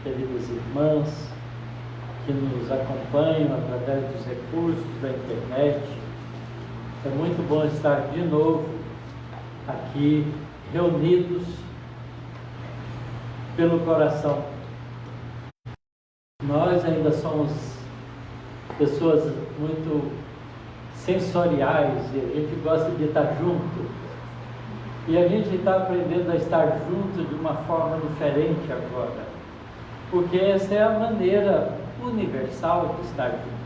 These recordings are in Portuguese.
queridas irmãs que nos acompanham através dos recursos da internet. É muito bom estar de novo aqui reunidos pelo coração. Nós ainda somos pessoas muito sensoriais e a gente gosta de estar junto. E a gente está aprendendo a estar junto de uma forma diferente agora, porque essa é a maneira universal de estar junto.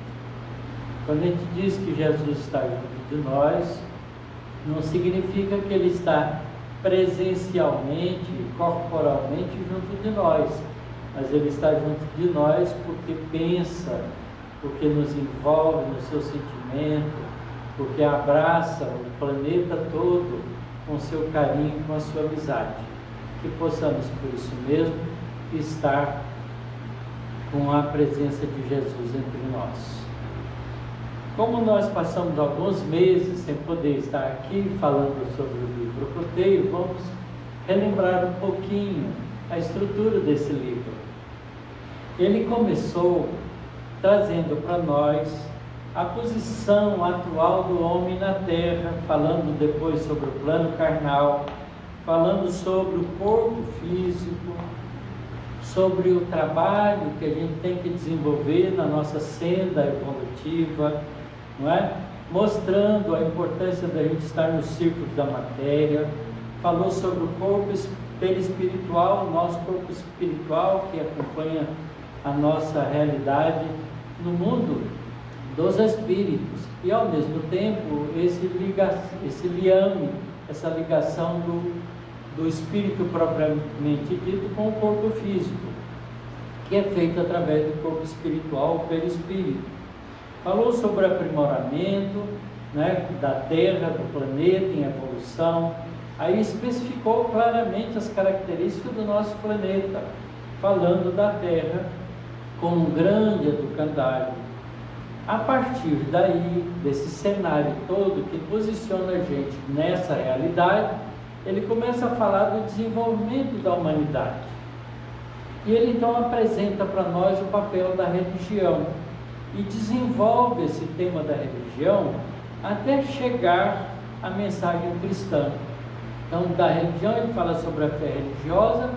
Quando a gente diz que Jesus está junto de nós, não significa que Ele está presencialmente, corporalmente junto de nós, mas Ele está junto de nós porque pensa, porque nos envolve no seu sentimento, porque abraça o planeta todo com seu carinho, com a sua amizade. Que possamos, por isso mesmo, estar com a presença de Jesus entre nós. Como nós passamos alguns meses sem poder estar aqui falando sobre o livro Roteiro, vamos relembrar um pouquinho a estrutura desse livro. Ele começou trazendo para nós a posição atual do homem na terra, falando depois sobre o plano carnal, falando sobre o corpo físico, sobre o trabalho que a gente tem que desenvolver na nossa senda evolutiva, não é? Mostrando a importância da gente estar no círculo da matéria. Falou sobre o corpo perispiritual, o nosso corpo espiritual que acompanha a nossa realidade no mundo dos espíritos, e ao mesmo tempo esse liame, essa ligação do espírito propriamente dito com o corpo físico, que é feito através do corpo espiritual, o perispírito. Falou sobre o aprimoramento, né, da Terra, do planeta em evolução. Aí especificou claramente as características do nosso planeta, falando da Terra como um grande educandário. A partir daí, desse cenário todo que posiciona a gente nessa realidade, ele começa a falar do desenvolvimento da humanidade. E ele então apresenta para nós o papel da religião e desenvolve esse tema da religião até chegar à mensagem cristã. Então, da religião ele fala sobre a fé religiosa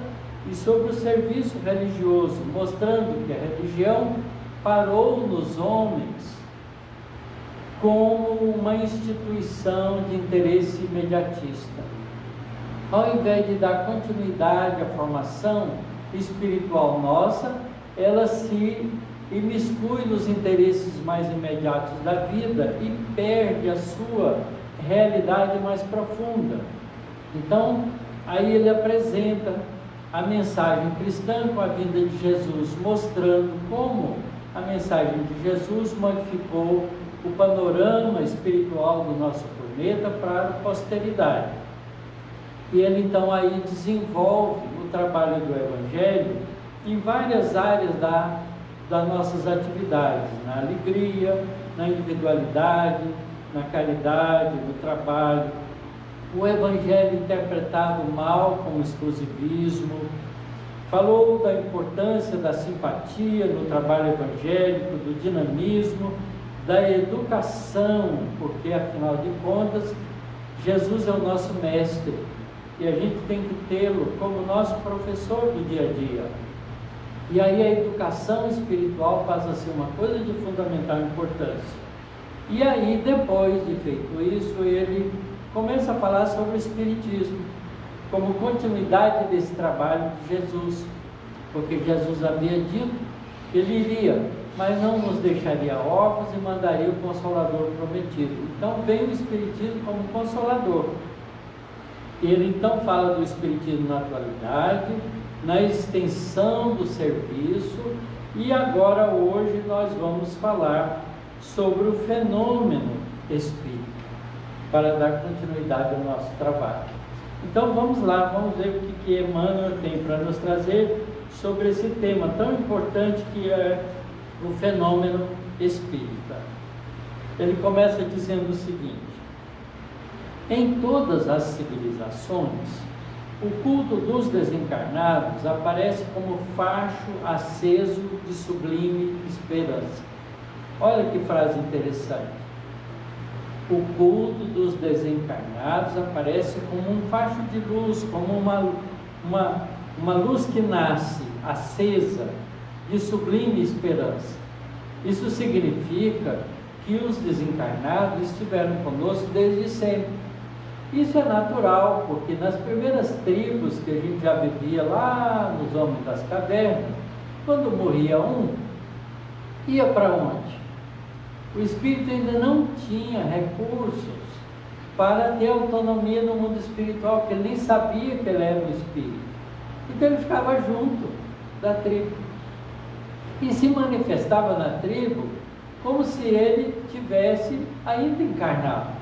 e sobre o serviço religioso, mostrando que a religião parou nos homens como uma instituição de interesse imediatista. Ao invés de dar continuidade à formação espiritual nossa, ela se imiscui nos interesses mais imediatos da vida e perde a sua realidade mais profunda. Então, aí ele apresenta a mensagem cristã com a vinda de Jesus, mostrando como a mensagem de Jesus modificou o panorama espiritual do nosso planeta para a posteridade. E ele então aí desenvolve o trabalho do Evangelho em várias áreas das nossas atividades, na alegria, na individualidade, na caridade, no trabalho. O Evangelho interpretado mal como exclusivismo. Falou da importância da simpatia no trabalho evangélico, do dinamismo, da educação, porque afinal de contas, Jesus é o nosso mestre e a gente tem que tê-lo como nosso professor do dia a dia. E aí a educação espiritual passa a ser uma coisa de fundamental importância. E aí, depois de feito isso, ele começa a falar sobre o Espiritismo, como continuidade desse trabalho de Jesus, porque Jesus havia dito que Ele iria, mas não nos deixaria órfãos e mandaria o Consolador prometido. Então vem o Espiritismo como Consolador. Ele então fala do Espiritismo na atualidade, na extensão do serviço, e agora hoje nós vamos falar sobre o fenômeno espírita, para dar continuidade ao nosso trabalho. Então vamos lá, vamos ver o que Emmanuel tem para nos trazer sobre esse tema tão importante que é o fenômeno espírita. Ele começa dizendo o seguinte: em todas as civilizações, O culto dos desencarnados aparece como facho aceso de sublime esperança. Olha que frase interessante. O culto dos desencarnados aparece como um facho de luz, como uma luz que nasce acesa de sublime esperança. Isso significa que os desencarnados estiveram conosco desde sempre. Isso é natural, porque nas primeiras tribos que a gente já vivia lá nos homens das cavernas, quando morria um, ia para onde? O espírito ainda não tinha recursos para ter autonomia no mundo espiritual, porque ele nem sabia que ele era um espírito. Então ele ficava junto da tribo e se manifestava na tribo como se ele tivesse ainda encarnado.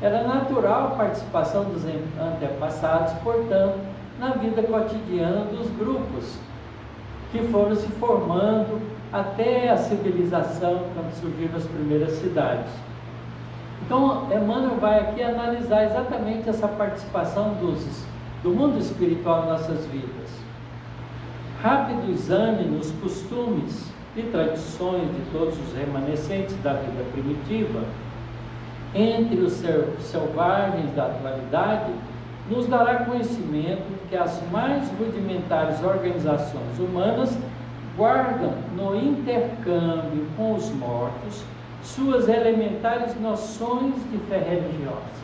Era natural a participação dos antepassados, portanto, na vida cotidiana dos grupos que foram se formando até a civilização, quando surgiram as primeiras cidades. Então, Emmanuel vai aqui analisar exatamente essa participação do mundo espiritual em nossas vidas. Rápido exame nos costumes e tradições de todos os remanescentes da vida primitiva, entre os selvagens da atualidade, nos dará conhecimento que as mais rudimentares organizações humanas guardam no intercâmbio com os mortos suas elementares noções de fé religiosa.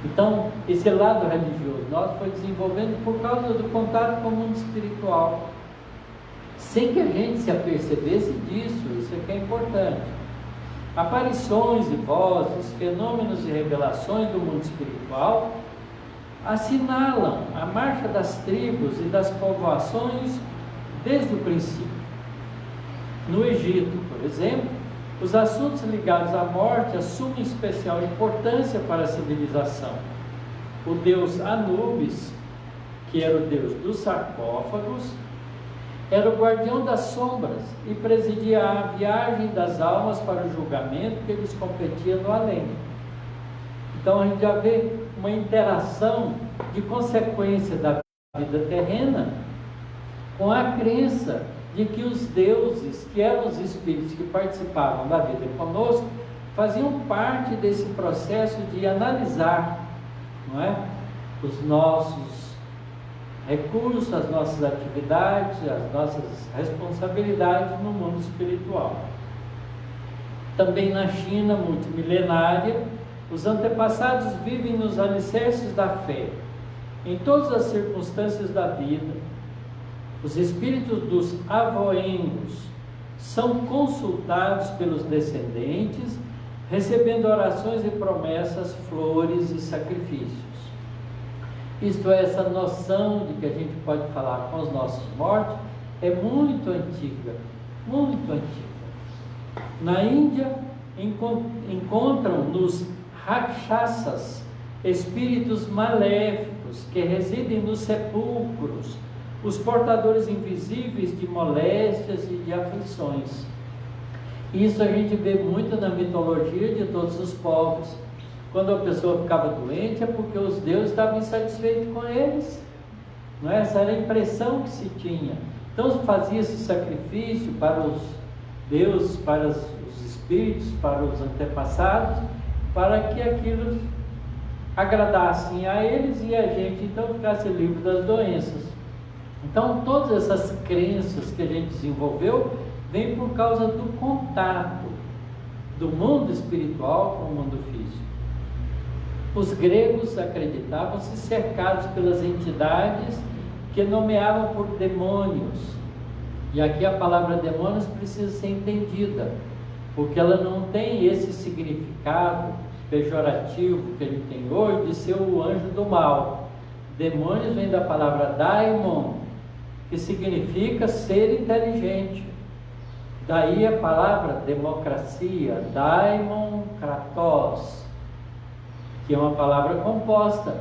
Então, esse lado religioso nosso foi desenvolvendo por causa do contato com o mundo espiritual, sem que a gente se apercebesse disso. Isso é que é importante. Aparições e vozes, fenômenos e revelações do mundo espiritual assinalam a marcha das tribos e das povoações desde o princípio. No Egito, por exemplo, os assuntos ligados à morte assumem especial importância para a civilização. O deus Anubis, que era o deus dos sarcófagos, era o guardião das sombras e presidia a viagem das almas para o julgamento que lhes competia no além. Então a gente já vê uma interação de consequência da vida terrena com a crença de que os deuses, que eram os espíritos que participavam da vida conosco, faziam parte desse processo de analisar, não é, os nossos recursos, as nossas atividades, as nossas responsabilidades no mundo espiritual. Também na China multimilenária, os antepassados vivem nos alicerces da fé, em todas as circunstâncias da vida. Os espíritos dos avoengos são consultados pelos descendentes, recebendo orações e promessas, flores e sacrifícios. Isto é, essa noção de que a gente pode falar com os nossos mortos é muito antiga, muito antiga. Na Índia, encontram nos rakshasas espíritos maléficos que residem nos sepulcros, os portadores invisíveis de moléstias e de aflições. Isso a gente vê muito na mitologia de todos os povos. Quando a pessoa ficava doente é porque os deuses estavam insatisfeitos com eles, não é? Essa era a impressão que se tinha. Então fazia esse sacrifício para os deuses, para os espíritos, para os antepassados, para que aquilo agradassem a eles e a gente então ficasse livre das doenças. Então todas essas crenças que a gente desenvolveu vêm por causa do contato do mundo espiritual com o mundo físico. Os gregos acreditavam-se cercados pelas entidades que nomeavam por demônios. E aqui a palavra demônios precisa ser entendida, porque ela não tem esse significado pejorativo que a gente tem hoje de ser o anjo do mal. Demônios vem da palavra daimon, que significa ser inteligente. Daí a palavra democracia, daimon kratos, que é uma palavra composta.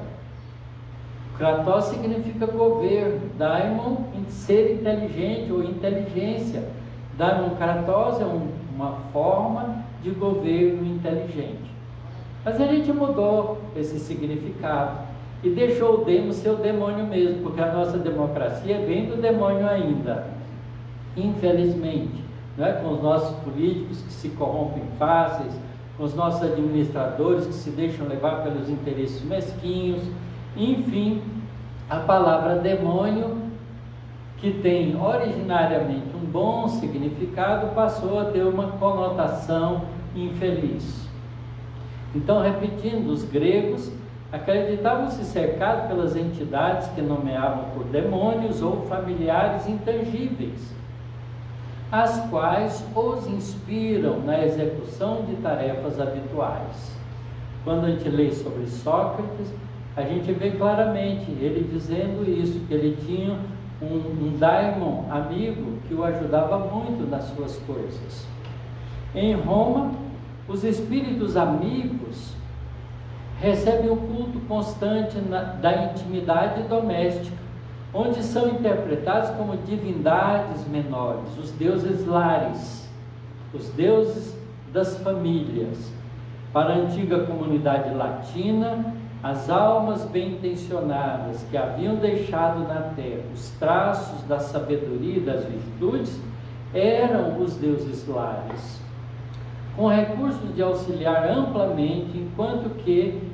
Kratos significa governo, daimon, ser inteligente ou inteligência. Daimon kratos é uma forma de governo inteligente. Mas a gente mudou esse significado e deixou o demo ser o demônio mesmo, porque a nossa democracia é bem do demônio ainda, infelizmente, não é? Com os nossos políticos que se corrompem fáceis, com os nossos administradores que se deixam levar pelos interesses mesquinhos, enfim, a palavra demônio, que tem originariamente um bom significado, passou a ter uma conotação infeliz. Então, repetindo, os gregos acreditavam-se cercados pelas entidades que nomeavam por demônios ou familiares intangíveis, as quais os inspiram na execução de tarefas habituais. Quando a gente lê sobre Sócrates, a gente vê claramente ele dizendo isso, que ele tinha um daimon amigo que o ajudava muito nas suas coisas. Em Roma, os espíritos amigos recebem o culto constante da intimidade doméstica, onde são interpretados como divindades menores, os deuses lares, os deuses das famílias. Para a antiga comunidade latina, as almas bem-intencionadas que haviam deixado na terra os traços da sabedoria e das virtudes eram os deuses lares, com recursos de auxiliar amplamente, enquanto que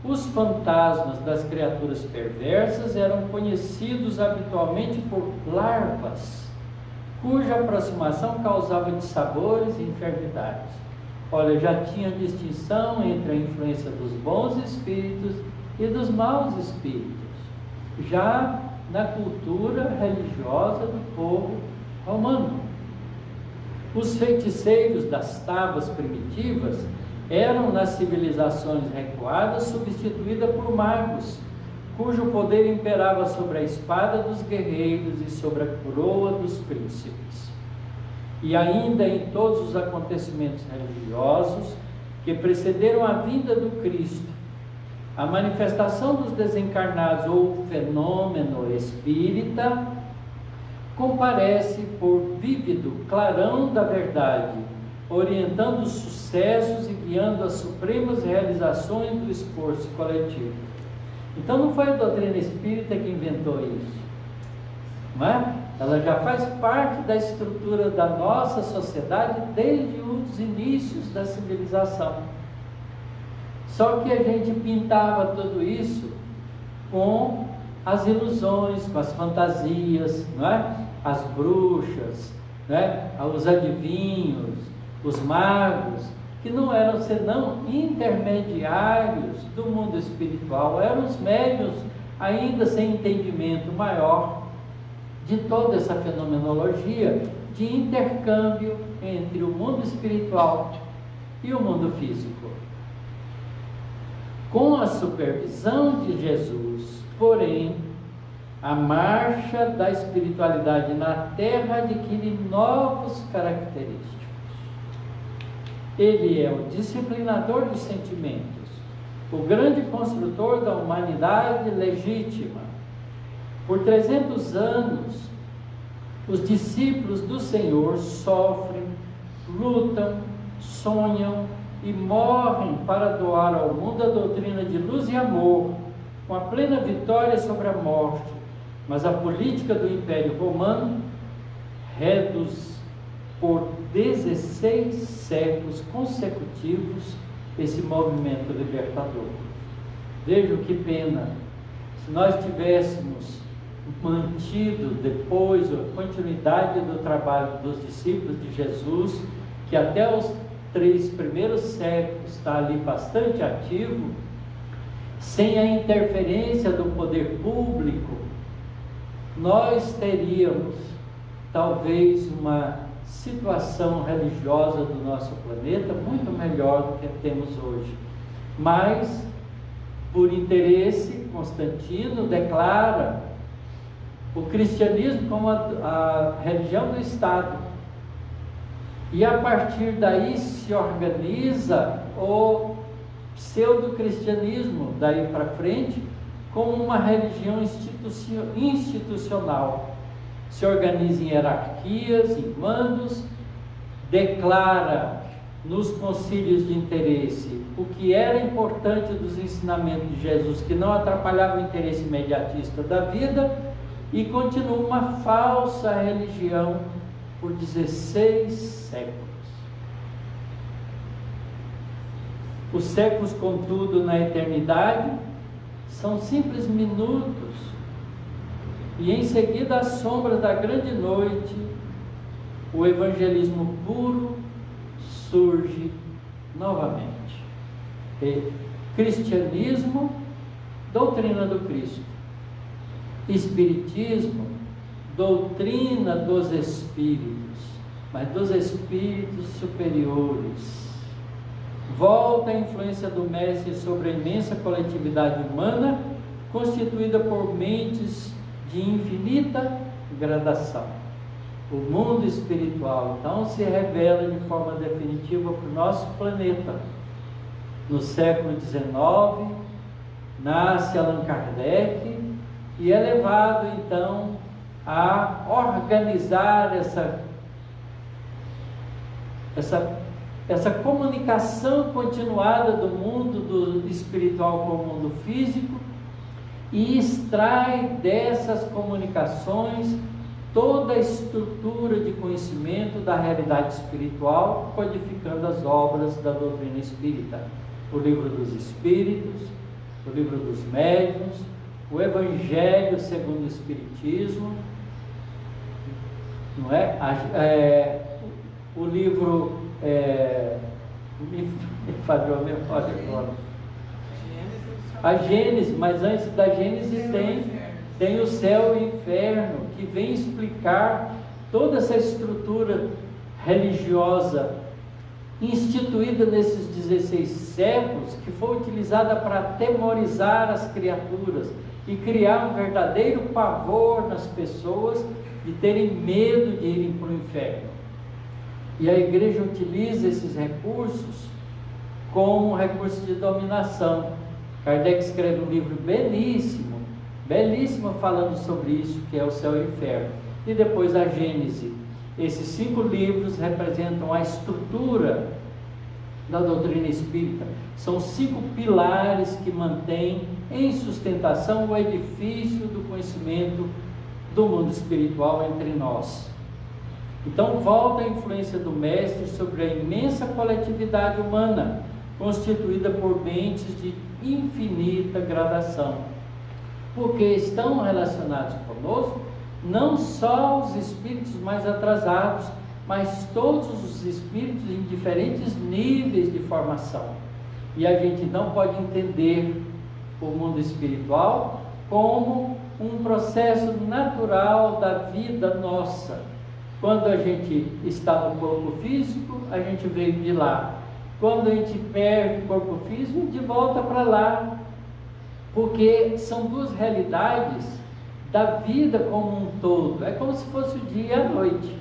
os fantasmas das criaturas perversas eram conhecidos habitualmente por larvas, cuja aproximação causava dissabores e enfermidades. Olha, já tinha distinção entre a influência dos bons espíritos e dos maus espíritos, já na cultura religiosa do povo romano. Os feiticeiros das tábuas primitivas eram, nas civilizações recuadas, substituídas por magos, cujo poder imperava sobre a espada dos guerreiros e sobre a coroa dos príncipes. E ainda em todos os acontecimentos religiosos que precederam a vinda do Cristo, a manifestação dos desencarnados ou o fenômeno espírita comparece por vívido clarão da verdade, orientando os sucessos e guiando as supremas realizações do esforço coletivo. Então não foi a doutrina espírita que inventou isso, não é? Ela já faz parte da estrutura da nossa sociedade desde os inícios da civilização. Só que a gente pintava tudo isso com as ilusões, com as fantasias, não é? As bruxas, não é? Os adivinhos, os magos, que não eram senão intermediários do mundo espiritual, eram os médiuns ainda sem entendimento maior de toda essa fenomenologia de intercâmbio entre o mundo espiritual e o mundo físico. Com a supervisão de Jesus, porém, a marcha da espiritualidade na Terra adquire novos característicos. Ele é o disciplinador dos sentimentos, o grande construtor da humanidade legítima. Por 300 anos, os discípulos do Senhor sofrem, lutam, sonham e morrem para doar ao mundo a doutrina de luz e amor, com a plena vitória sobre a morte. Mas a política do Império Romano reduz por 16 séculos consecutivos esse movimento libertador. Vejam que pena, se nós tivéssemos mantido depois a continuidade do trabalho dos discípulos de Jesus, que até os 3 primeiros séculos está ali bastante ativo, sem a interferência do poder público, nós teríamos talvez uma situação religiosa do nosso planeta muito melhor do que temos hoje. Mas, por interesse, Constantino declara o cristianismo como a religião do Estado. E a partir daí se organiza o pseudo-cristianismo, daí para frente, como uma religião institucional. Se organiza em hierarquias, em mandos, declara nos concílios de interesse o que era importante dos ensinamentos de Jesus, que não atrapalhava o interesse imediatista da vida, e continuou uma falsa religião por 16 séculos. Os séculos, contudo, na eternidade, são simples minutos, e em seguida, às sombras da grande noite, o evangelismo puro surge novamente. Cristianismo, doutrina do Cristo. Espiritismo, doutrina dos espíritos, mas dos espíritos superiores. Volta a influência do Mestre sobre a imensa coletividade humana, constituída por mentes de infinita gradação. O mundo espiritual, então, se revela de forma definitiva para o nosso planeta. No século XIX, nasce Allan Kardec e é levado, então, a organizar essa comunicação continuada do mundo do espiritual com o mundo físico, e extrai dessas comunicações toda a estrutura de conhecimento da realidade espiritual, codificando as obras da doutrina espírita. O Livro dos Espíritos, o Livro dos Médiuns, o Evangelho segundo o Espiritismo, não é? O livro, me falhou a memória agora. A Gênesis, mas antes da Gênesis tem o céu e o inferno, que vem explicar toda essa estrutura religiosa instituída nesses 16 séculos, que foi utilizada para atemorizar as criaturas e criar um verdadeiro pavor nas pessoas de terem medo de irem para o inferno. E a igreja utiliza esses recursos como recurso de dominação. Kardec escreve um livro belíssimo falando sobre isso, que é o céu e o inferno. E depois a Gênese. Esses 5 livros representam a estrutura da doutrina espírita. São 5 pilares que mantêm em sustentação o edifício do conhecimento do mundo espiritual entre nós. Então volta a influência do Mestre sobre a imensa coletividade humana, constituída por mentes de infinita gradação, porque estão relacionados conosco não só os espíritos mais atrasados, mas todos os espíritos em diferentes níveis de formação. E a gente não pode entender o mundo espiritual como um processo natural da vida nossa. Quando a gente está no corpo físico, a gente veio de lá. Quando a gente perde o corpo físico, de volta para lá. Porque são 2 realidades da vida como um todo. É como se fosse o dia e a noite,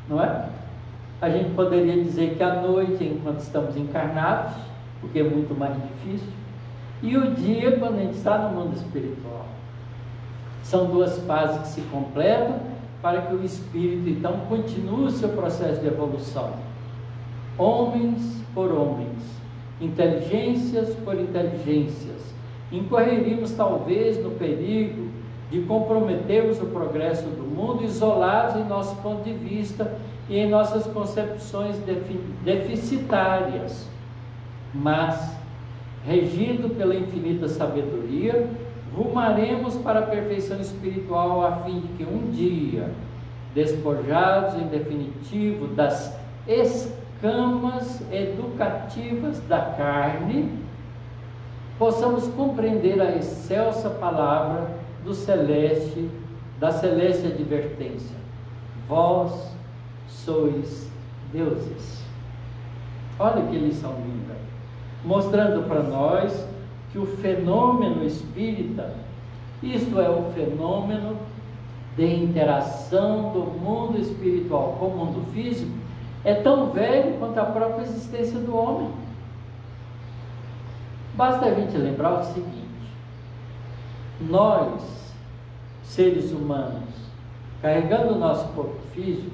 não é? A gente poderia dizer que a noite é enquanto estamos encarnados, porque é muito mais difícil, e o dia quando a gente está no mundo espiritual. São 2 fases que se completam para que o espírito então continue o seu processo de evolução. Homens por homens, inteligências por inteligências. Incorreríamos talvez no perigo de comprometermos o progresso do mundo isolados em nosso ponto de vista e em nossas concepções deficitárias, mas, regido pela infinita sabedoria, rumaremos para a perfeição espiritual a fim de que um dia, despojados em definitivo das escamas educativas da carne, possamos compreender a excelsa palavra do celeste, da celeste advertência: vós sois deuses. Olha que lição linda, mostrando para nós que o fenômeno espírita, isto é, o fenômeno de interação do mundo espiritual com o mundo físico, é tão velho quanto a própria existência do homem. Basta a gente lembrar o seguinte: nós, seres humanos, carregando o nosso corpo físico,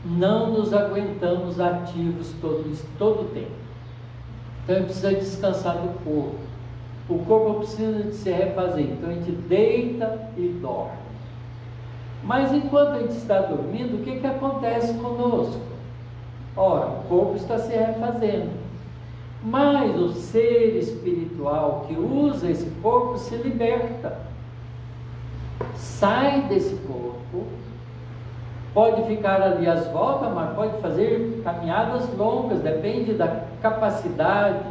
não nos aguentamos ativos todo o tempo. Então, a gente precisa descansar do corpo. O corpo precisa de se refazer. Então, a gente deita e dorme. Mas, enquanto a gente está dormindo, o que acontece conosco? Ora, o corpo está se refazendo. Mas o ser espiritual que usa esse corpo se liberta. Sai desse corpo. Pode ficar ali às voltas, mas pode fazer caminhadas longas, depende da capacidade,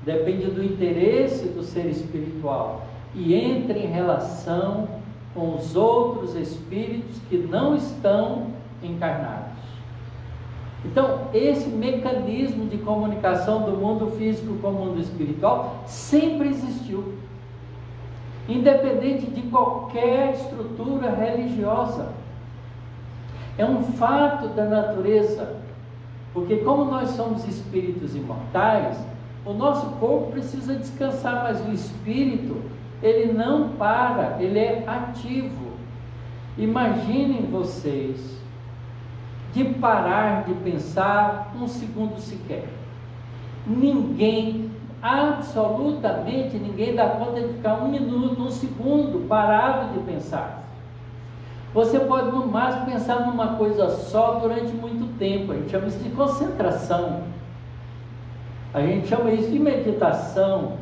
depende do interesse do ser espiritual. E entra em relação com os outros espíritos que não estão encarnados. Então, esse mecanismo de comunicação do mundo físico com o mundo espiritual sempre existiu, independente de qualquer estrutura religiosa. É um fato da natureza, porque como nós somos espíritos imortais, o nosso corpo precisa descansar, mas o espírito, ele não para, ele é ativo. Imaginem vocês de parar de pensar um segundo sequer. Ninguém, absolutamente ninguém dá conta de ficar 1 minuto, 1 segundo parado de pensar. Você pode no máximo pensar numa coisa só durante muito tempo. A gente chama isso de concentração, a gente chama isso de meditação,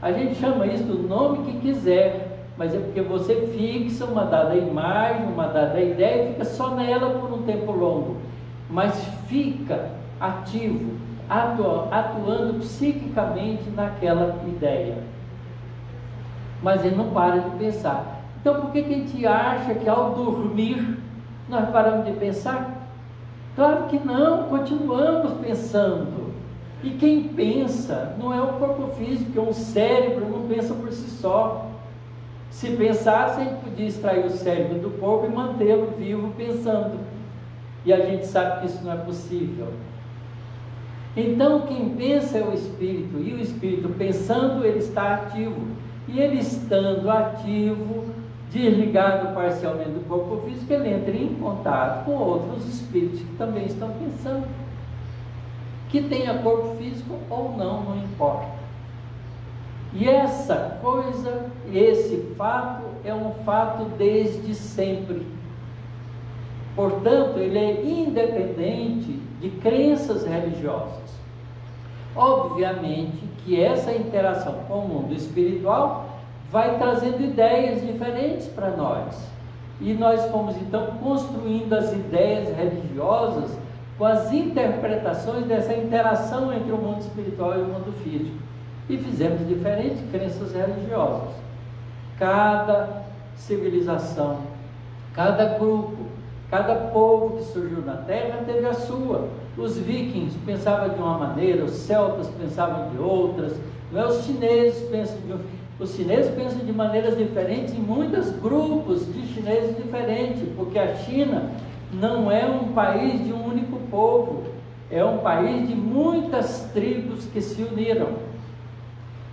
a gente chama isso do nome que quiser, mas é porque você fixa uma dada imagem, uma dada ideia e fica só nela por um tempo longo, mas fica ativo, atuando psiquicamente naquela ideia, mas ele não para de pensar. Então, por que a gente acha que ao dormir nós paramos de pensar? Claro que não, continuamos pensando. E quem pensa não é o corpo físico, é um cérebro, não pensa por si só. Se pensasse, a gente podia extrair o cérebro do corpo e mantê-lo vivo pensando. E a gente sabe que isso não é possível. Então, quem pensa é o espírito, e o espírito pensando, ele está ativo. E ele estando ativo, desligado parcialmente do corpo físico, ele entra em contato com outros espíritos que também estão pensando. Que tenha corpo físico ou não, não importa. E essa coisa, esse fato, é um fato desde sempre. Portanto, ele é independente de crenças religiosas. Obviamente que essa interação com o mundo espiritual vai trazendo ideias diferentes para nós. E nós fomos então construindo as ideias religiosas com as interpretações dessa interação entre o mundo espiritual e o mundo físico. E fizemos diferentes crenças religiosas. Cada civilização, cada grupo, cada povo que surgiu na Terra teve a sua. Os vikings pensavam de uma maneira, os celtas pensavam de outras, os chineses pensam de maneiras diferentes, em muitos grupos de chineses diferentes, porque a China não é um país de um único povo, é um país de muitas tribos que se uniram.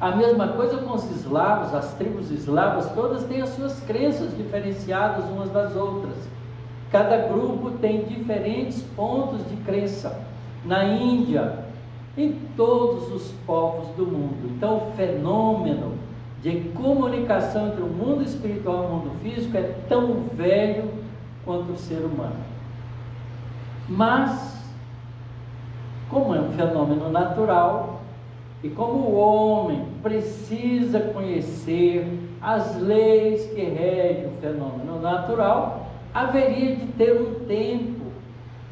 A mesma coisa com os eslavos, as tribos eslavas todas têm as suas crenças diferenciadas umas das outras. Cada grupo tem diferentes pontos de crença. Na Índia, em todos os povos do mundo. Então, o fenômeno de comunicação entre o mundo espiritual e o mundo físico é tão velho quanto o ser humano. Mas, como é um fenômeno natural, e como o homem precisa conhecer as leis que regem o fenômeno natural, haveria de ter um tempo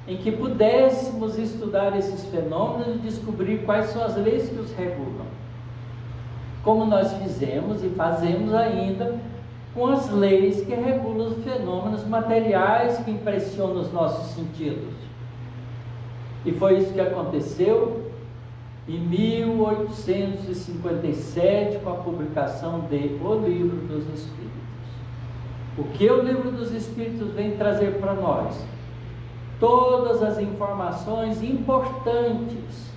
em que pudéssemos estudar esses fenômenos e descobrir quais são as leis que os regulam. Como nós fizemos e fazemos ainda com as leis que regulam os fenômenos materiais que impressionam os nossos sentidos. E foi isso que aconteceu em 1857, com a publicação de O Livro dos Espíritos. O que o Livro dos Espíritos vem trazer para nós? Todas as informações importantes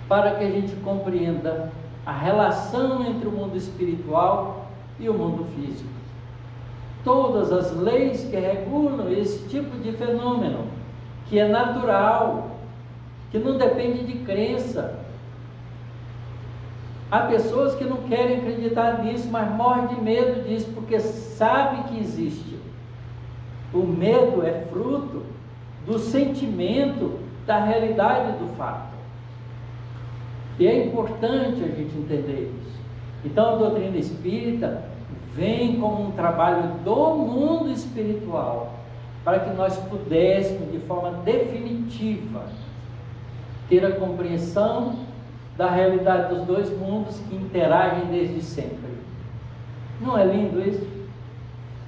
para que a gente compreenda a relação entre o mundo espiritual e o mundo todas as leis que regulam esse tipo de fenômeno, que é natural, que não depende de crença. Há pessoas que não querem acreditar nisso, mas morrem de medo disso, porque sabem que existe. O medo é fruto do sentimento da realidade do fato. E é importante a gente entender isso. Então a doutrina espírita vem como um trabalho do mundo espiritual, para que nós pudéssemos, de forma definitiva, ter a compreensão da realidade dos dois mundos que interagem desde sempre. Não é lindo isso?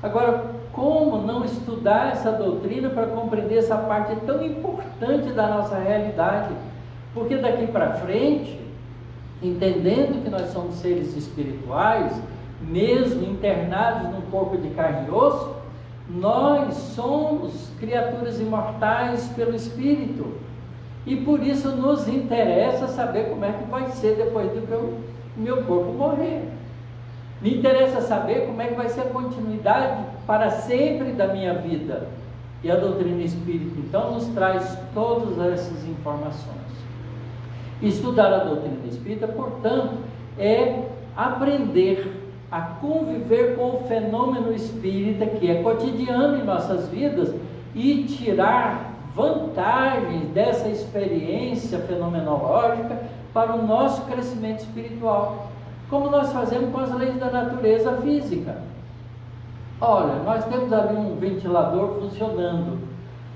Agora, como não estudar essa doutrina para compreender essa parte tão importante da nossa realidade? Porque daqui para frente, entendendo que nós somos seres espirituais, mesmo internados num corpo de carne e osso, nós somos criaturas imortais pelo Espírito. E por isso nos interessa saber como é que vai ser depois do que o meu corpo morrer. Me interessa saber como é que vai ser a continuidade para sempre da minha vida. E a doutrina espírita, então, nos traz todas essas informações. Estudar a doutrina espírita, portanto, é aprender a conviver com o fenômeno espírita, que é cotidiano em nossas vidas, e tirar vantagens dessa experiência fenomenológica para o nosso crescimento espiritual, como nós fazemos com as leis da natureza física. Olha, nós temos ali um ventilador funcionando,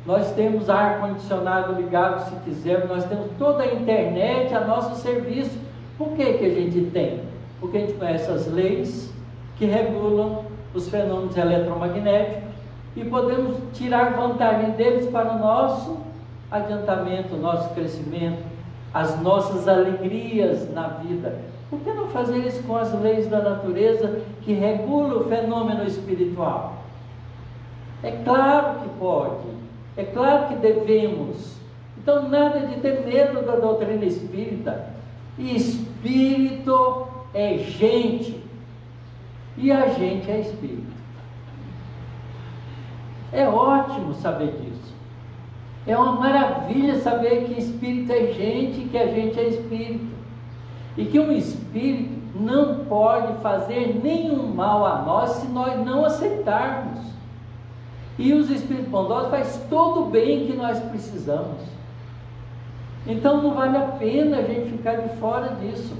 nós temos ar-condicionado ligado se quisermos, nós temos toda a internet a nosso serviço. Por que a gente tem? Porque a gente conhece as leis que regulam os fenômenos eletromagnéticos e podemos tirar vantagem deles para o nosso adiantamento, o nosso crescimento, as nossas alegrias na vida. Por que não fazer isso com as leis da natureza que regulam o fenômeno espiritual? É claro que pode, é claro que devemos. Então, nada de ter medo da doutrina espírita. Espírito é gente, e a gente é espírito. É ótimo saber disso. É uma maravilha saber que espírito é gente e que a gente é espírito. E que um espírito não pode fazer nenhum mal a nós se nós não aceitarmos. E os espíritos bondosos fazem todo o bem que nós precisamos. Então não vale a pena a gente ficar de fora disso.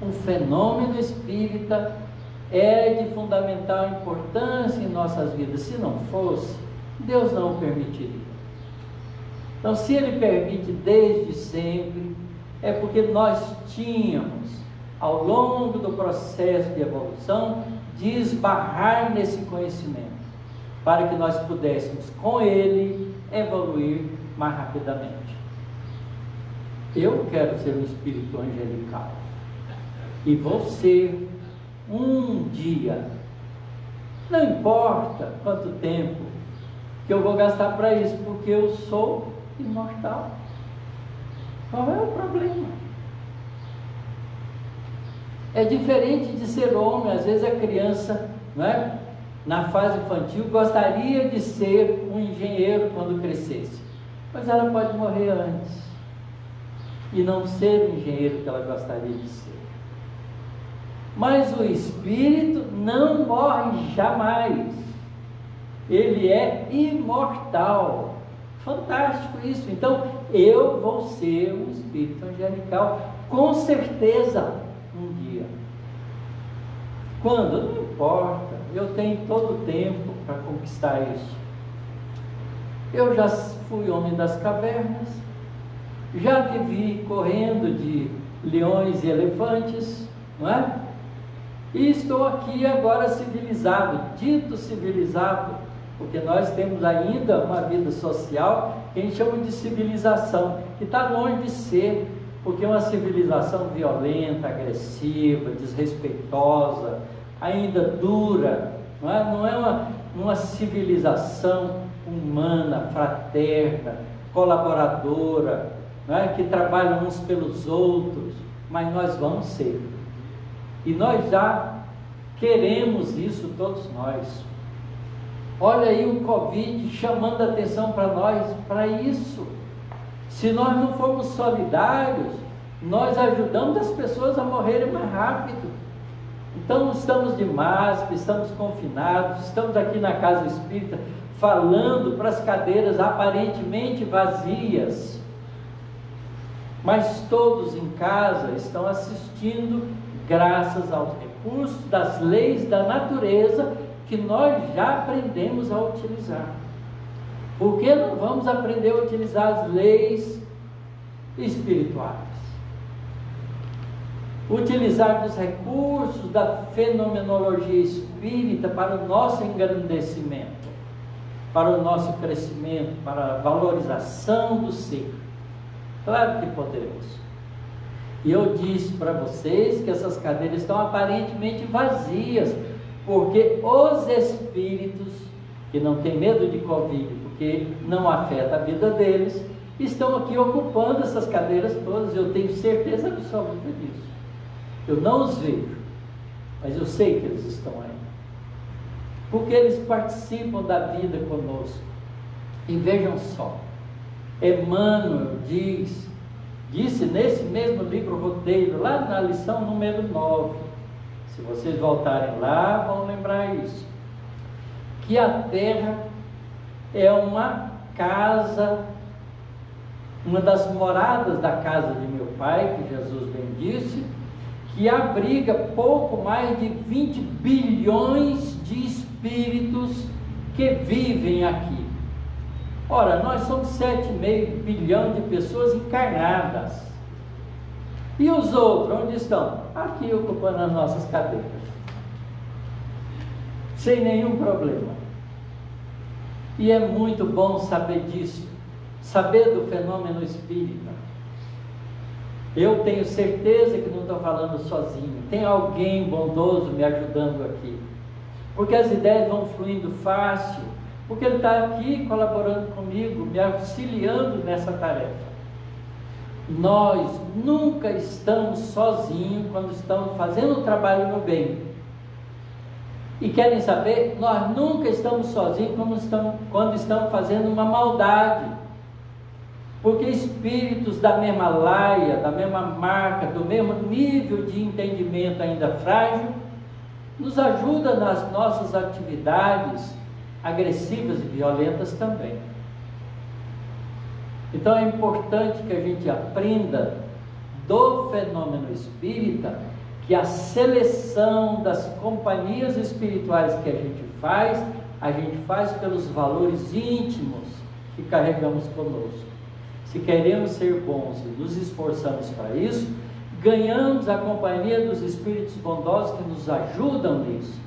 O fenômeno espírita é de fundamental importância em nossas vidas. Se não fosse, Deus não o permitiria. Então, se Ele permite desde sempre, é porque nós tínhamos, ao longo do processo de evolução, de esbarrar nesse conhecimento, para que nós pudéssemos, com ele, evoluir mais rapidamente. Eu quero ser um espírito angelical, e vou ser um dia. Não importa quanto tempo que eu vou gastar para isso, porque eu sou imortal. Qual é o problema? É diferente de ser homem. Às vezes a criança, não é? Na fase infantil, gostaria de ser um engenheiro quando crescesse, mas ela pode morrer antes e não ser o engenheiro que ela gostaria de ser. Mas o espírito não morre jamais, ele é imortal. Fantástico isso. Então eu vou ser um espírito angelical, com certeza, um dia. Quando? Não importa, eu tenho todo o tempo para conquistar isso. Eu já fui homem das cavernas, já vivi correndo de leões e elefantes, não é? E estou aqui agora civilizado, dito civilizado, porque nós temos ainda uma vida social que a gente chama de civilização, que está longe de ser, porque é uma civilização violenta, agressiva, desrespeitosa, ainda dura, não é uma civilização humana, fraterna, colaboradora, não é? Que trabalha uns pelos outros, mas nós vamos ser. E nós já queremos isso, todos nós. Olha aí o Covid chamando a atenção para nós, para isso. Se nós não formos solidários, nós ajudamos as pessoas a morrerem mais rápido. Então estamos de máscara, estamos confinados, estamos aqui na casa espírita falando para as cadeiras aparentemente vazias, mas todos em casa estão assistindo graças aos recursos das leis da natureza que nós já aprendemos a utilizar. Por que não vamos aprender a utilizar as leis espirituais? Utilizar dos recursos da fenomenologia espírita para o nosso engrandecimento, para o nosso crescimento, para a valorização do ser. Claro que podemos. E eu disse para vocês que essas cadeiras estão aparentemente vazias, porque os espíritos que não têm medo de Covid, porque não afeta a vida deles, estão aqui ocupando essas cadeiras todas. Eu tenho certeza absoluta disso. Eu não os vejo, mas eu sei que eles estão aí, porque eles participam da vida conosco. E vejam só, Emmanuel disse nesse mesmo livro roteiro, lá na lição número 9, se vocês voltarem lá, vão lembrar isso, que a Terra é uma casa, uma das moradas da casa de meu Pai, que Jesus bem disse, que abriga pouco mais de 20 bilhões de espíritos que vivem aqui. Ora, nós somos 7,5 bilhão de pessoas encarnadas. E os outros, onde estão? Aqui ocupando as nossas cadeiras, sem nenhum problema. E é muito bom saber disso, saber do fenômeno espírita. Eu tenho certeza que não estou falando sozinho, tem alguém bondoso me ajudando aqui, porque as ideias vão fluindo fácil, porque ele está aqui colaborando comigo, me auxiliando nessa tarefa. Nós nunca estamos sozinhos quando estamos fazendo o trabalho no bem. E querem saber? Nós nunca estamos sozinhos quando estamos fazendo uma maldade. Porque espíritos da mesma laia, da mesma marca, do mesmo nível de entendimento ainda frágil, nos ajudam nas nossas atividades agressivas e violentas também. Então é importante que a gente aprenda do fenômeno espírita que a seleção das companhias espirituais que a gente faz pelos valores íntimos que carregamos conosco. Se queremos ser bons e nos esforçamos para isso, ganhamos a companhia dos espíritos bondosos que nos ajudam nisso.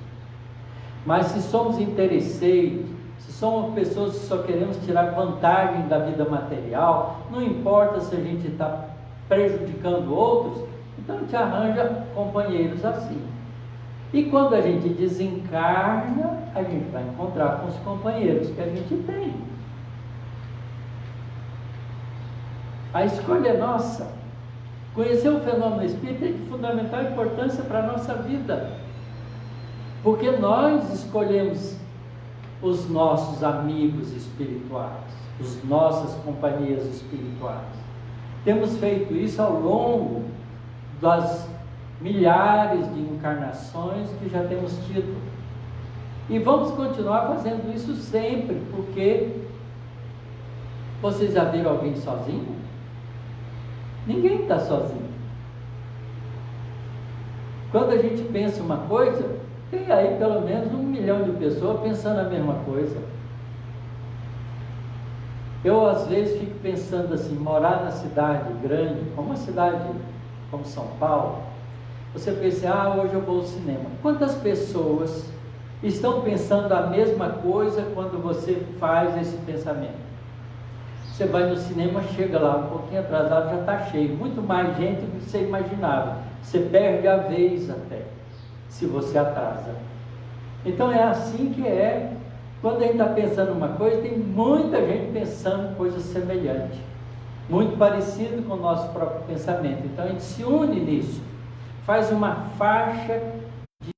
Mas se somos interesseiros, se somos pessoas que só queremos tirar vantagem da vida material, não importa se a gente está prejudicando outros, então a gente arranja companheiros assim. E quando a gente desencarna, a gente vai encontrar com os companheiros que a gente tem. A escolha é nossa. Conhecer o fenômeno espírita é de fundamental importância para a nossa vida, porque nós escolhemos os nossos amigos espirituais, as nossas companhias espirituais. Temos feito isso ao longo das milhares de encarnações que já temos tido, e vamos continuar fazendo isso sempre, porque vocês já viram alguém sozinho? Ninguém está sozinho. Quando a gente pensa uma coisa, tem aí pelo menos 1 milhão de pessoas pensando a mesma coisa. Eu às vezes fico pensando assim, morar na cidade grande, como uma cidade como São Paulo, você pensa, hoje eu vou ao cinema. Quantas pessoas estão pensando a mesma coisa quando você faz esse pensamento? Você vai no cinema, chega lá um pouquinho atrasado, já está cheio, muito mais gente do que você imaginava. Você perde a vez até, se você atrasa. Então é assim que é, quando a gente está pensando uma coisa, tem muita gente pensando coisa semelhante, muito parecido com o nosso próprio pensamento. Então a gente se une nisso, faz uma faixa de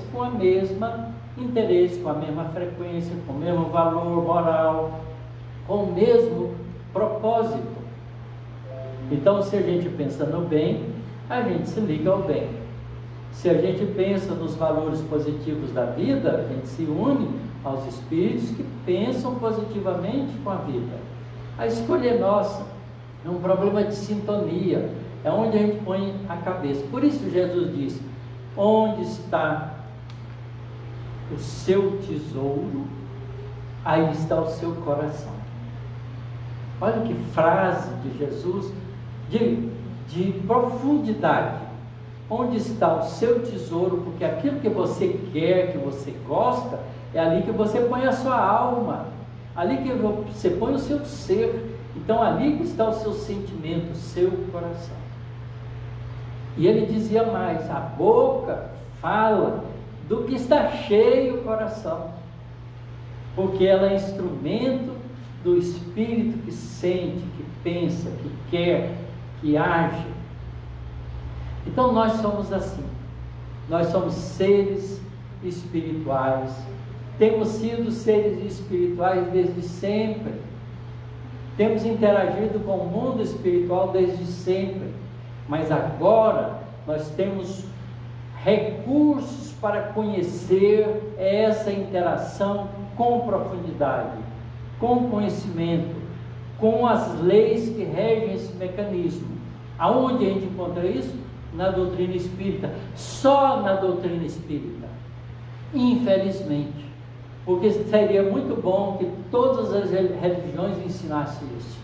com a mesma interesse, com a mesma frequência, com o mesmo valor moral, com o mesmo propósito. Então, se a gente pensa no bem, a gente se liga ao bem. Se a gente pensa nos valores positivos da vida, a gente se une aos espíritos que pensam positivamente com a vida. A escolha é nossa, é um problema de sintonia, é onde a gente põe a cabeça. Por isso Jesus disse: onde está o seu tesouro, aí está o seu coração. Olha que frase de Jesus de profundidade. Onde está o seu tesouro? Porque aquilo que você quer, que você gosta, é ali que você põe a sua alma, ali que você põe o seu ser. Então ali que está o seu sentimento, o seu coração. E ele dizia mais: a boca fala do que está cheio o coração, porque ela é instrumento do espírito que sente, que pensa, que quer, que age. Então nós somos assim, nós somos seres espirituais, temos sido seres espirituais desde sempre, temos interagido com o mundo espiritual desde sempre, mas agora nós temos recursos para conhecer essa interação com profundidade, com conhecimento, com as leis que regem esse mecanismo. Aonde a gente encontra isso? Na doutrina espírita, só na doutrina espírita, infelizmente, porque seria muito bom que todas as religiões ensinassem isso,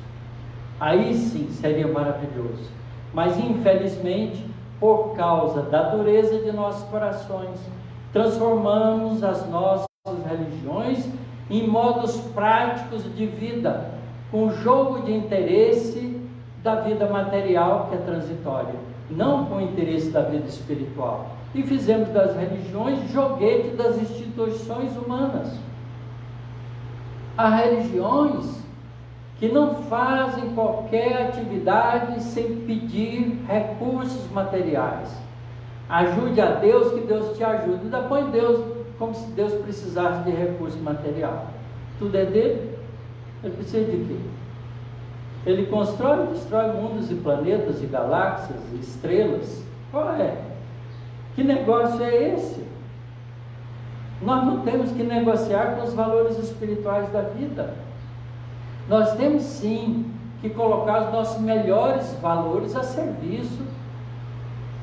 aí sim seria maravilhoso, mas infelizmente, por causa da dureza de nossos corações, transformamos as nossas religiões em modos práticos de vida, com jogo de interesse da vida material, que é transitória, não com o interesse da vida espiritual. E fizemos das religiões joguete das instituições humanas. Há religiões que não fazem qualquer atividade sem pedir recursos materiais. Ajude a Deus, que Deus te ajude. Ainda põe Deus como se Deus precisasse de recurso material. Tudo é dele? Ele precisa de quê? Ele constrói e destrói mundos e planetas e galáxias e estrelas. Qual é? Que negócio é esse? Nós não temos que negociar com os valores espirituais da vida. Nós temos sim que colocar os nossos melhores valores a serviço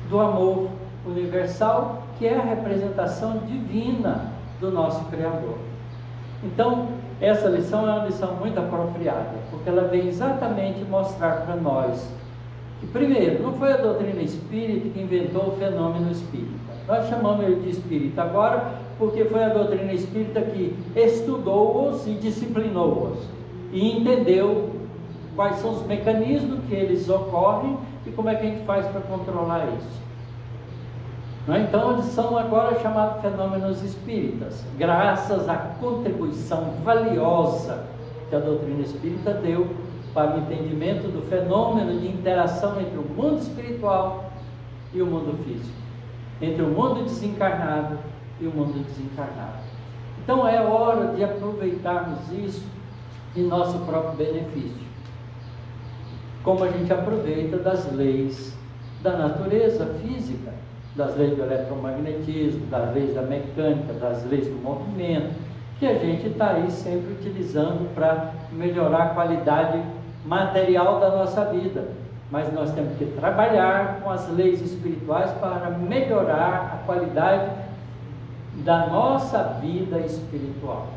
do amor universal, que é a representação divina do nosso Criador. Então, essa lição é uma lição muito apropriada, porque ela vem exatamente mostrar para nós que, primeiro, não foi a doutrina espírita que inventou o fenômeno espírita. Nós chamamos ele de espírita agora porque foi a doutrina espírita que estudou-os e disciplinou-os e entendeu quais são os mecanismos que eles ocorrem e como é que a gente faz para controlar isso. Então, eles são agora chamados fenômenos espíritas, graças à contribuição valiosa que a doutrina espírita deu para o entendimento do fenômeno de interação entre o mundo espiritual e o mundo físico, entre o mundo desencarnado e o mundo desencarnado. Então, é hora de aproveitarmos isso em nosso próprio benefício, como a gente aproveita das leis da natureza física, das leis do eletromagnetismo, das leis da mecânica, das leis do movimento, que a gente está aí sempre utilizando para melhorar a qualidade material da nossa vida. Mas nós temos que trabalhar com as leis espirituais para melhorar a qualidade da nossa vida espiritual.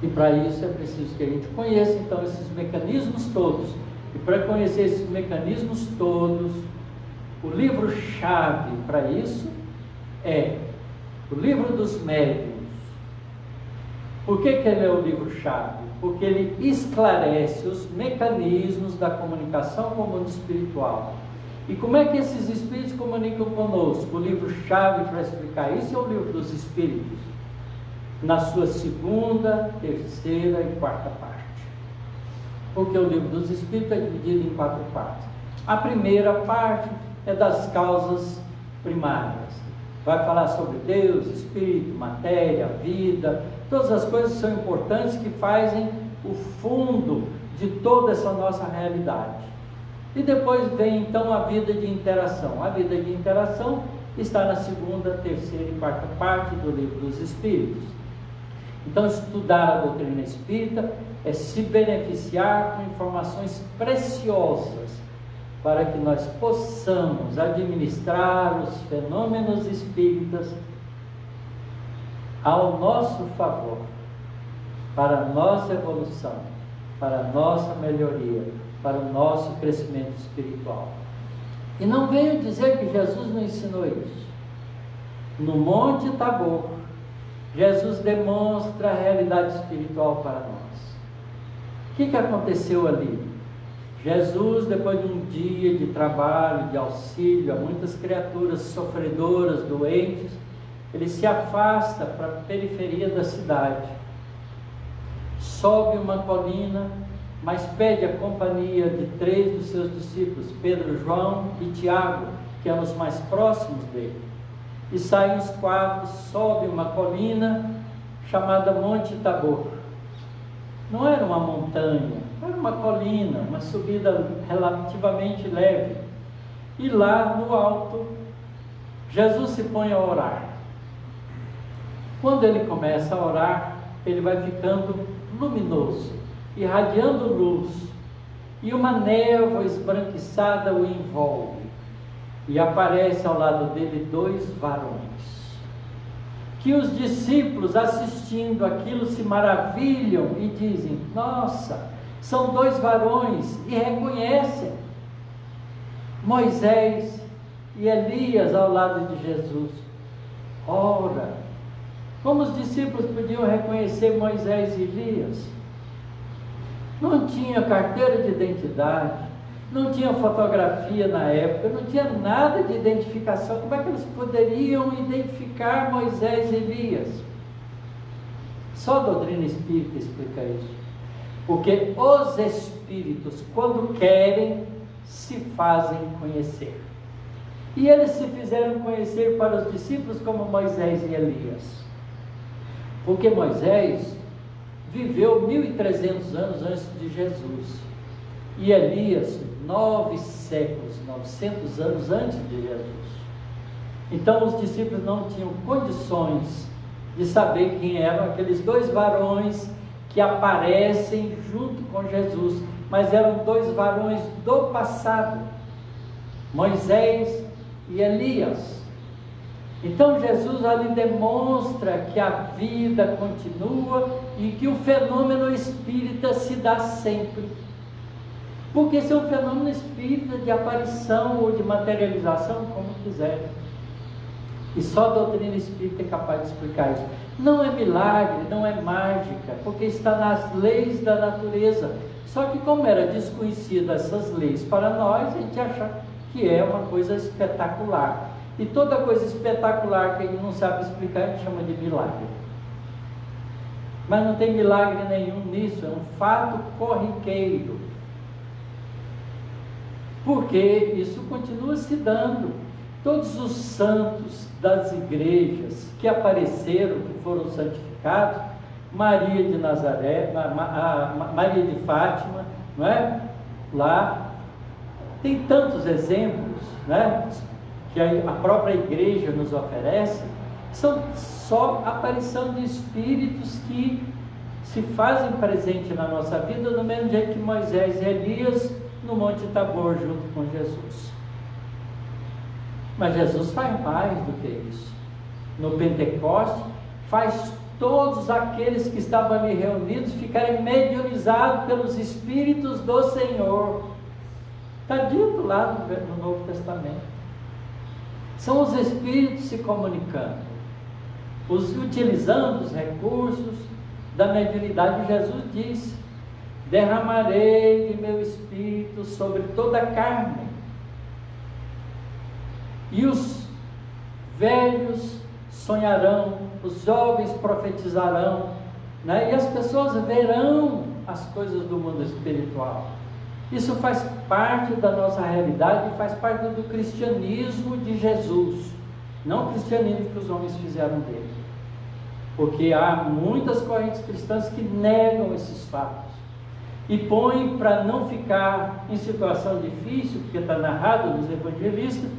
E para isso é preciso que a gente conheça então esses mecanismos todos. E para conhecer esses mecanismos todos, o livro-chave para isso é o Livro dos Médiuns. Por que ele é o livro-chave? Porque ele esclarece os mecanismos da comunicação com o mundo espiritual. E como é que esses espíritos comunicam conosco? O livro-chave para explicar isso é o Livro dos Espíritos, na sua segunda, terceira e quarta parte. Porque o Livro dos Espíritos é dividido em 4 partes. A primeira parte é das causas primárias, Vai falar sobre Deus, Espírito, matéria, vida, todas as coisas são importantes que fazem o fundo de toda essa nossa realidade. E depois vem então a vida de interação. A vida de interação está na segunda, terceira e quarta parte do Livro dos Espíritos. Então, estudar a doutrina espírita é se beneficiar com informações preciosas para que nós possamos administrar os fenômenos espíritas ao nosso favor, para a nossa evolução, para a nossa melhoria, para o nosso crescimento espiritual. E não venho dizer que Jesus não ensinou isso. No Monte Tabor, Jesus demonstra a realidade espiritual para nós. O que aconteceu ali? Jesus, depois de um dia de trabalho, de auxílio a muitas criaturas sofredoras, doentes, ele se afasta para a periferia da cidade, sobe uma colina, mas pede a companhia de 3 dos seus discípulos, Pedro, João e Tiago, que eram os mais próximos dele. E saem os 4, sobe uma colina chamada Monte Tabor. Não era uma montanha, era uma colina, uma subida relativamente leve. E lá no alto, Jesus se põe a orar. Quando ele começa a orar, ele vai ficando luminoso, irradiando luz, e uma névoa esbranquiçada o envolve, e aparece ao lado dele 2 varões, que os discípulos, assistindo aquilo, se maravilham e dizem: nossa, são 2 varões, e reconhecem Moisés e Elias ao lado de Jesus. Ora, como os discípulos podiam reconhecer Moisés e Elias? Não tinha carteira de identidade, não tinha fotografia na época, não tinha nada de identificação. Como é que eles poderiam identificar Moisés e Elias? Só a doutrina espírita explica isso. Porque os espíritos, quando querem, se fazem conhecer. E eles se fizeram conhecer para os discípulos como Moisés e Elias. Porque Moisés viveu 1.300 anos antes de Jesus, e Elias 9 séculos, 900 anos antes de Jesus. Então os discípulos não tinham condições de saber quem eram aqueles 2 varões que aparecem junto com Jesus, mas eram 2 varões do passado, Moisés e Elias. Então Jesus ali demonstra que a vida continua e que o fenômeno espírita se dá sempre. Porque esse é um fenômeno espírita de aparição ou de materialização, como quiserem. E só a doutrina espírita é capaz de explicar isso. Não é milagre, não é mágica, porque está nas leis da natureza. Só que como era desconhecida essas leis para nós, a gente acha que é uma coisa espetacular. E toda coisa espetacular que a gente não sabe explicar, a gente chama de milagre. Mas não tem milagre nenhum nisso, é um fato corriqueiro. Porque isso continua se dando. Todos os santos das igrejas que apareceram, que foram santificados, Maria de Nazaré, Maria de Fátima, não é? Lá tem tantos exemplos, né? Que a própria igreja nos oferece, são só aparição de espíritos que se fazem presente na nossa vida, do mesmo jeito que Moisés e Elias no Monte Tabor junto com Jesus. Mas Jesus faz mais do que isso. No Pentecoste, faz todos aqueles que estavam ali reunidos ficarem mediunizados pelos Espíritos do Senhor. Está dito lá no Novo Testamento. São os Espíritos se comunicando, utilizando os recursos da mediunidade. Jesus disse: derramarei de meu Espírito sobre toda a carne, e os velhos sonharão, os jovens profetizarão, né? E as pessoas verão as coisas do mundo espiritual. Isso faz parte da nossa realidade, faz parte do cristianismo de Jesus, não o cristianismo que os homens fizeram dele. Porque há muitas correntes cristãs que negam esses fatos e põem, para não ficar em situação difícil, porque está narrado nos evangelistas,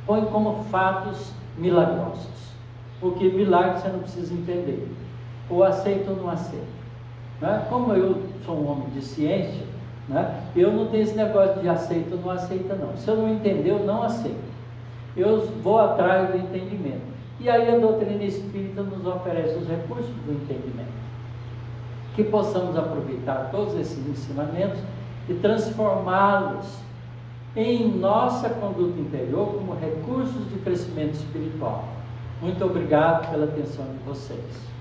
põem como fatos milagrosos. Porque milagre você não precisa entender. Ou aceita ou não aceita. Né? Como eu sou um homem de ciência, né? Eu não tenho esse negócio de aceita ou não aceita, não. Se eu não entender, eu não aceito. Eu vou atrás do entendimento. E aí a doutrina espírita nos oferece os recursos do entendimento. Que possamos aproveitar todos esses ensinamentos e transformá-los em nossa conduta interior como recursos de crescimento espiritual. Muito obrigado pela atenção de vocês.